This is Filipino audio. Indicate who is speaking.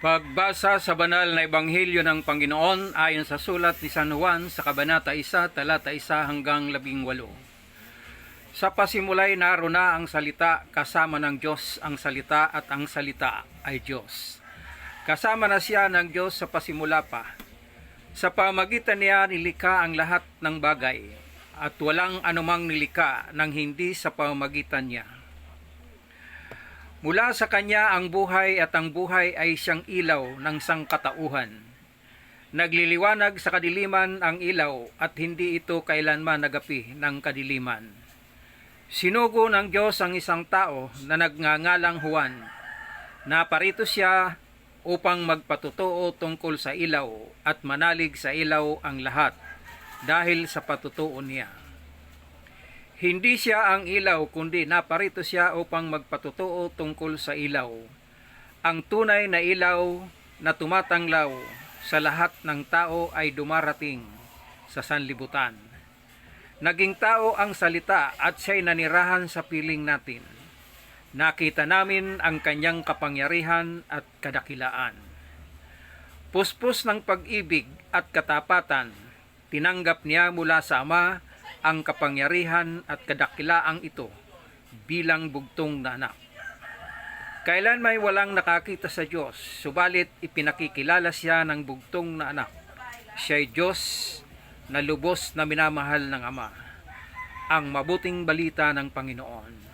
Speaker 1: Pagbasa sa banal na ebanghelyo ng Panginoon ayon sa sulat ni San Juan sa kabanata 1, talata 1 hanggang 18. Sa pasimulay naroon na ang salita, kasama ng Diyos ang salita at ang salita ay Diyos. Kasama na siya ng Diyos sa pasimula pa. Sa pamagitan niya nilikha ang lahat ng bagay at walang anumang nilikha nang hindi sa pamagitan niya. Mula sa Kanya ang buhay at ang buhay ay siyang ilaw ng sangkatauhan. Nagliliwanag sa kadiliman ang ilaw at hindi ito kailanman nagapi ng kadiliman. Sinugo ng Diyos ang isang tao na nagngangalang Juan. Naparito siya upang magpatutuo tungkol sa ilaw at manalig sa ilaw ang lahat dahil sa patutuo niya. Hindi siya ang ilaw kundi naparito siya upang magpatutuo tungkol sa ilaw. Ang tunay na ilaw na tumatanglaw sa lahat ng tao ay dumarating sa sanlibutan. Naging tao ang salita at siya'y nanirahan sa piling natin. Nakita namin ang kanyang kapangyarihan at kadakilaan. Puspos ng pag-ibig at katapatan, tinanggap niya mula sa Ama ang kapangyarihan at kadakilaang ito bilang bugtong na anak. Kailan may walang nakakita sa Diyos, subalit ipinakikilala siya ng bugtong na anak. Siya'y Diyos na lubos na minamahal ng Ama. Ang mabuting balita ng Panginoon.